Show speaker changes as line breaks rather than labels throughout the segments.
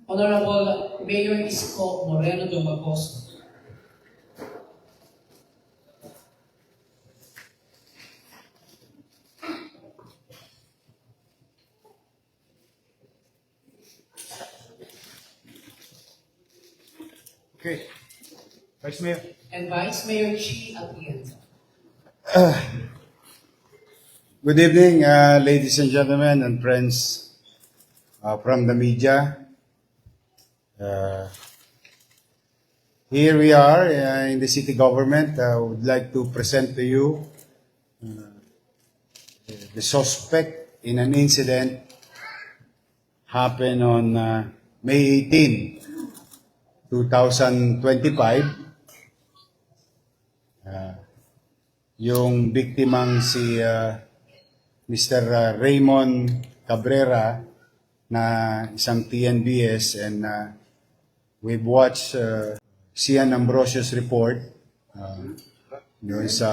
Honorable Mayor Isko Moreno Dumagos.
Okay. Vice Mayor.
And Vice Mayor Chi Atienza.
Good evening, ladies and gentlemen and friends from the media. Here we are in the city government. I would like to present to you the suspect in an incident happened on May 18, 2025. Yung biktimang si Mr. Raymond Cabrera na isang TNBS, and we've watched Cian Ambrosio's report yun sa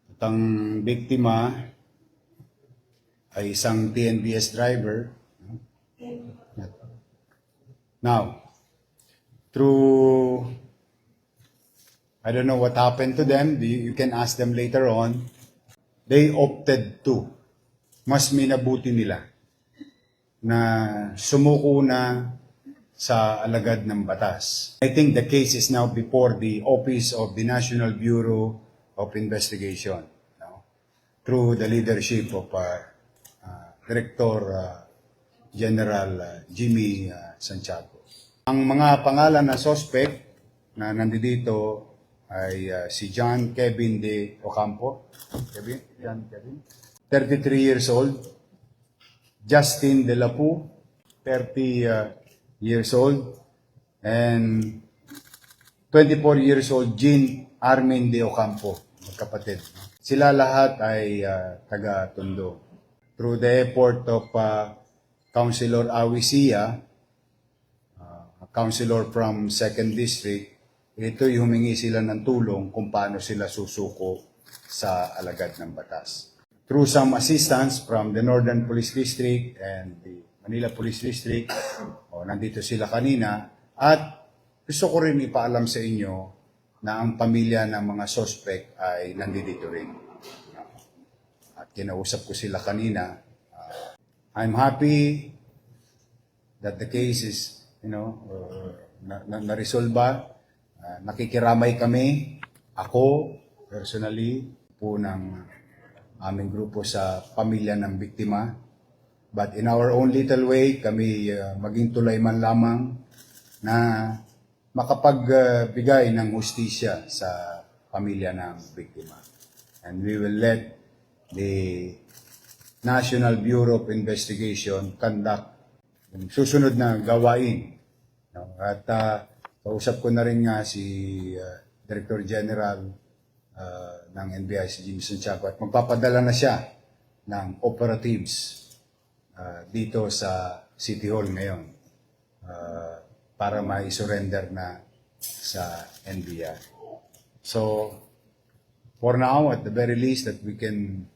itang biktima ay isang TNBS driver. Now, through, I don't know what happened to them, you can ask them later on, they opted to, mas minabuti nila na sumuko na sa alagad ng batas. I think the case is now before the Office of the National Bureau of Investigation, through the leadership of Director General Jimmy Santiago. Ang mga pangalan na suspect na nandito ay si John Kevin de Ocampo, John Kevin, 33 years old. Justin de la Poo, 30 years old. And 24 years old Jean Armin de Ocampo, magkapatid. Sila lahat ay taga-Tondo. Through the effort of Councilor Awisia, councilor from 2nd District, ito'y humingi sila ng tulong kung paano sila susuko sa alagad ng batas. Through some assistance from the Northern Police District and the Manila Police District, nandito sila kanina, at gusto ko rin ipaalam sa inyo na ang pamilya ng mga suspect ay nandito rin. At kinausap ko sila kanina. I'm happy that the case is na-resolba. Nakikiramay kami, ako, personally, po ng aming grupo sa pamilya ng biktima. But in our own little way, kami maging tulay man lamang na makapagbigay ng hustisya sa pamilya ng biktima. And we will let the National Bureau of Investigation conduct yung susunod na gawain. At kausap ko na rin nga si Director General ng NBI, si Jimmy Santiago, at magpapadala na siya ng operatives dito sa City Hall ngayon para ma-surrender na sa NBI. So, for now, at the very least that we can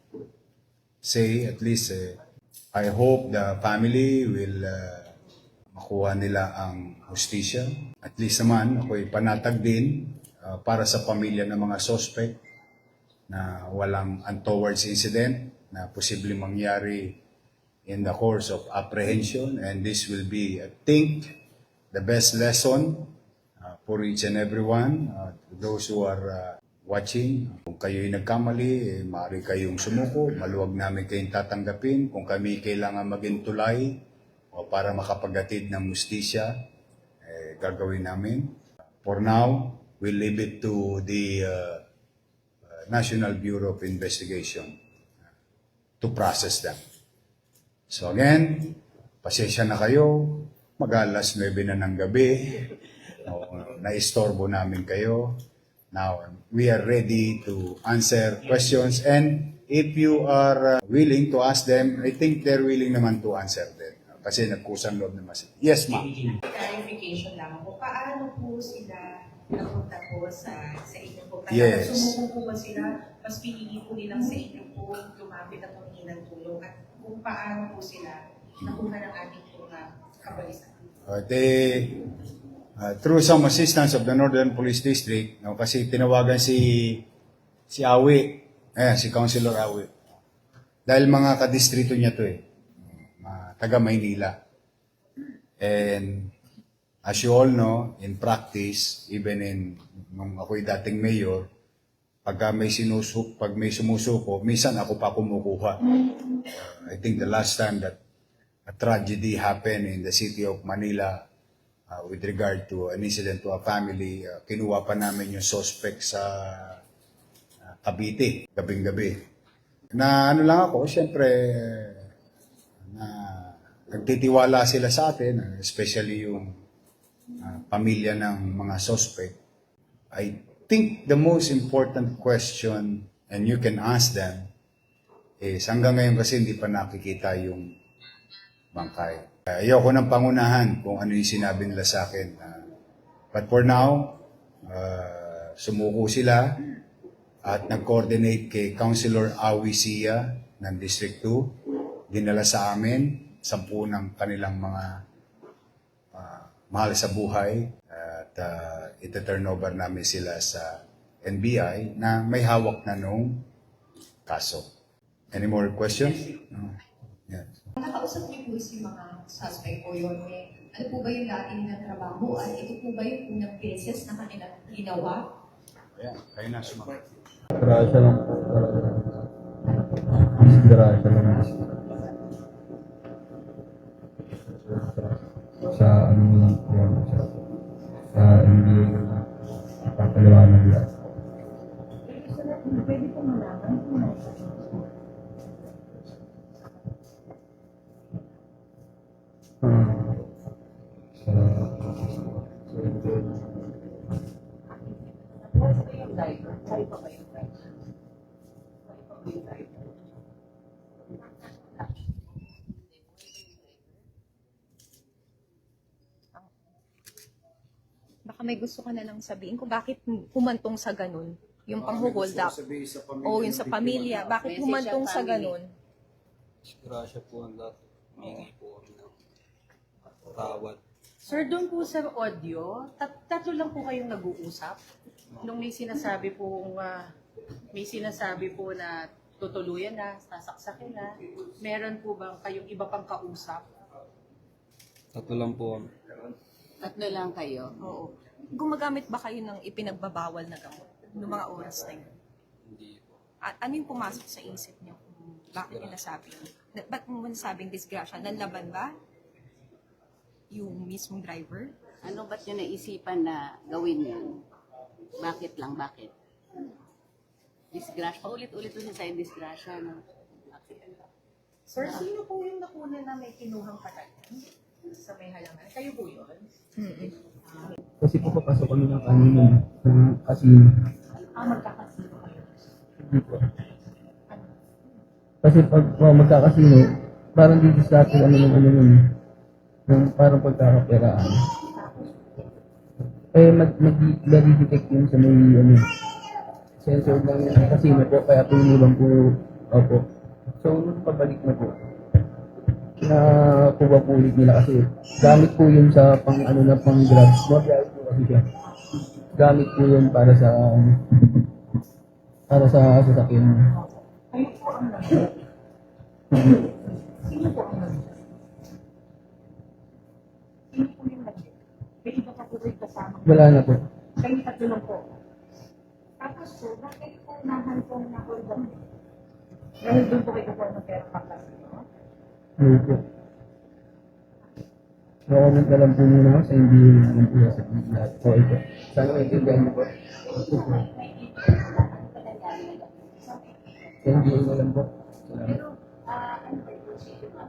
say, at least, I hope the family will makuha nila ang hustisya. At least naman, ako'y panatag din para sa pamilya ng mga suspect na walang untoward incident na posibleng mangyari in the course of apprehension. And this will be, I think, the best lesson for each and everyone, those who are watching. Kung kayo'y nagkamali, maaari kayong sumuko, maluwag namin kayong tatanggapin. Kung kami kailangan maging tulay o para makapaghatid ng hustisya, gagawin namin. For now, we'll leave it to the National Bureau of Investigation to process them. So again, pasensya na kayo, mag-alas 9 na ng gabi, na-istorbo namin kayo. Now, we are ready to answer questions, and if you are willing to ask them, I think they're willing naman to answer them. Kasi nagkusang loob naman sila. Yes, ma'am.
Clarification lang po, paano po sila napunta po sa inyo po?
Yes.
Sumuko po ba sila? Mas pinili po nilang sa inyo po lumapit at humingi ng tulong? At kung paano po sila nakuha ng ating kapulisan.
Through some assistance of the Northern Police District, no, kasi tinawagan si Awi, si Councilor Awi. Dahil mga kadistrito niya to taga Maynila. And as you all know, in practice, even nung ako'y dating mayor, pag may sumusuko, minsan ako pa kumukuha. I think the last time that a tragedy happened in the city of Manila with regard to an incident to a family, kinuha pa namin yung suspect sa Cavite, gabing-gabi. Na ano lang ako, siyempre, nagtitiwala sila sa atin, especially yung pamilya ng mga suspect. I think the most important question, and you can ask them, is hanggang ngayon kasi hindi pa nakikita yung bangkay. Ayoko ng pangunahan kung ano yung sinabi nila sa akin. But for now, sumuko sila at nag-coordinate kay Councilor Awi Sia ng District 2. Dinala sa amin 10 ng kanilang mga mahal sa buhay at ita-turn over namin sila sa NBI na may hawak na nung kaso. Any more questions? No? Yeah.
Nakausap niyo po yung mga suspect po yun. Ano po ba yung dating na trabaho? At ito po ba yung unang beses na kanilang ginawa?
Ayan, kayo na sumagot.
Grasya lang. Grasya lang. Sa ano lang po yan. Sa NBA lang. Papaliwanag lang.
Pwede po malaman kung baka may gusto ka na lang sabihin kung bakit humantong sa ganun. Yung pang-hold up. O yung sa pamilya. Bakit humantong sa ganun?
Grasya po ang lahat. Hingi po kami ng tawad.
Sir, doon po sa audio, tatlo lang po kayong nag-uusap. Nung may sinasabi po na tutuluyan na, sasaksakin na, meron po bang kayong iba pang kausap?
Tatlo lang po kami.
Tatlo lang kayo?
Oo. Gumagamit ba kayo ng ipinagbabawal na gamot noong mga oras na yun?
Hindi po.
At ano yung pumasok sa isip niyo? Bakit nila sabi? Ba't mo nasabing disgrasya? Nanlaban ba? Yung mismong driver?
Ano ba't nyo naisipan na gawin yun? Bakit lang, bakit? Disgrasya. Paulit-ulit po siya sa disgrasya, no?
Sir, sino po yung nakuna na may kinuhang patayan sa may halaman? Kayo po yun?
Kasi po papasok kami ng kanina. Kasino.
Magkakasino kayo?
Hindi po. Kasi pag magkakasino, parang dito sa atin yung parang pagkakaperaan. Mag-detect yun sa may sensor ng casino po, kaya po iniwan po, opo. So, nung pabalik na po, nakuha-pulit nila kasi gamit po yun sa pang drugs. Mabiyay po kasi siya. Gamit po yun para sa sasakyan.
Kayo po ang Sino po ang Sino po yung may iba pa po rin kasama?
Wala na po.
Kayo tatlo lang po. Tapos po, bakit po nahantong na hold up? Dahil doon po kayo po ng pera pakasino?
Ano po. Nakamit na lang po muna ako sa hindi naman po sa lahat. So, ito. Sana maintindihan mo po. Sa hindi na lang po.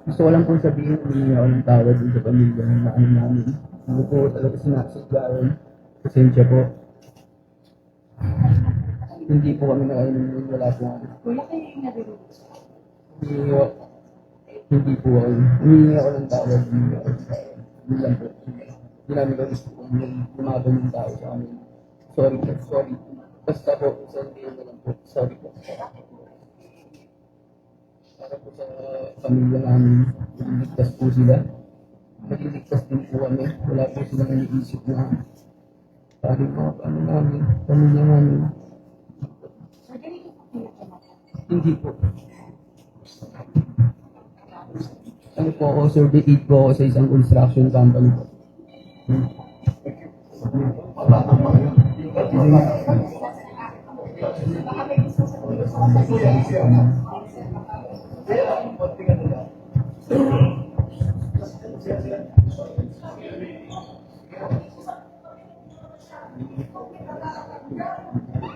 Gusto ko lang pong sabihin, humingi ako ng tawad dun sa pamilya na ano namin. Hindi po talaga sinasadyain. Pasensya po. Hindi po kami nakainom, wala po kami.
Wala kayo yung nabirog.
Hindi po ako. Humingi ako ng tawad. Hindi lang po. Hindi namin ko gusto kung lumaban yung tao sa amin. Sorry po, sorry. Basta po, sorry na lang po. Sorry po. para po sa pamilya namin. Ligtas po sila. Magliligtas din po kami. Wala po silang iniisip na parang mga ano namin, pamilya namin.
So, ganito po pinagkamata.
Hindi po. Ano po ako, survey po ako sa isang construction company po.
Baka may gusto sabihin sa kapatid.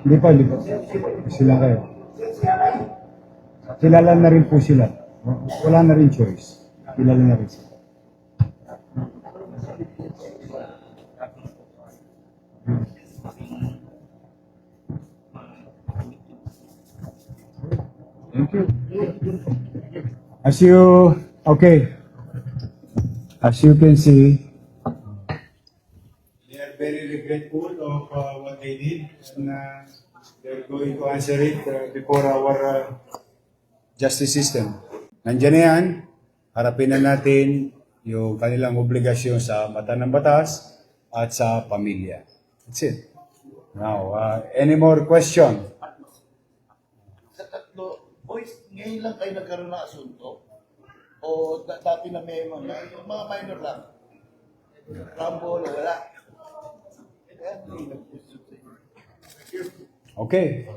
Hindi po. Sila kayo. Kilala na rin po sila. Wala na rin choice. Kilala na rin sila. Thank you. As you can see, they are very regretful of what they did, and they're going to answer it before our justice system. Nandiyan na yan, harapin na natin yung kanilang obligasyon sa mata ng batas at sa pamilya. That's it. Now, any more question?
Sa tatlo, boys, ngayon lang kayo nagkaroon ng asunto? O dati na may yung mga minor lang? Rumble o wala?
Okay.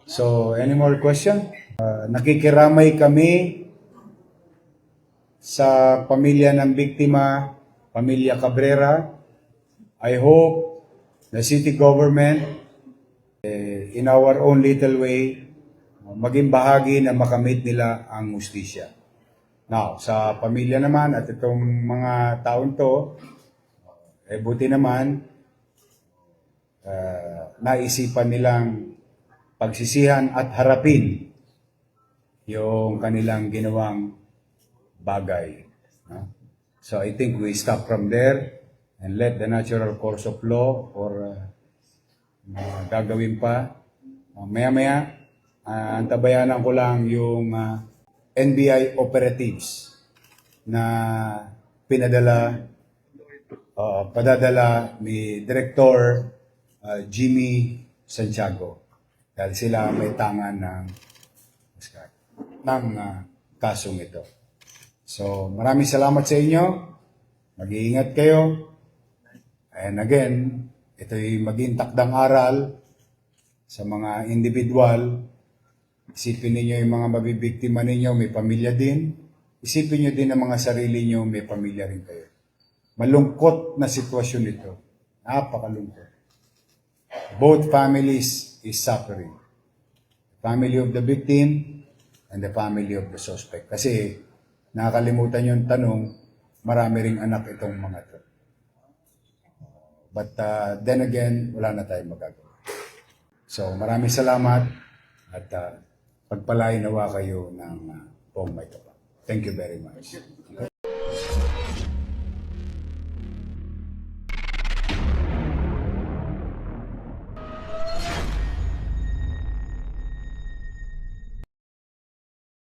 So, any more question? Nakikiramay kami sa pamilya ng biktima, pamilya Cabrera. I hope the city government, in our own little way, maging bahagi na makamit nila ang hustisya. Now, sa pamilya naman at itong mga taon to, buti naman, naisipan nilang pagsisihan at harapin yung kanilang ginawang bagay. No? So I think we stop from there and let the natural course of law or gagawin pa. Maya-maya, antabayanan ko lang yung NBI operatives na padadala ni Director Jimmy Santiago dahil sila may tangan ng kasong ito. So, maraming salamat sa inyo. Mag-iingat kayo. And again, ito'y maging takdang aral sa mga individual. Isipin ninyo yung mga mabibiktima ninyo, may pamilya din. Isipin nyo din ang mga sarili nyo, may pamilya rin kayo. Malungkot na sitwasyon ito. Napakalungkot. Both families is suffering. The family of the victim and the family of the suspect. Kasi nakakalimutan yung tanong, marami ring anak itong mga ito. But then again, wala na tayong magagawa. So maraming salamat at pagpalain nawa kayo ng buong may kapal. Thank you very much.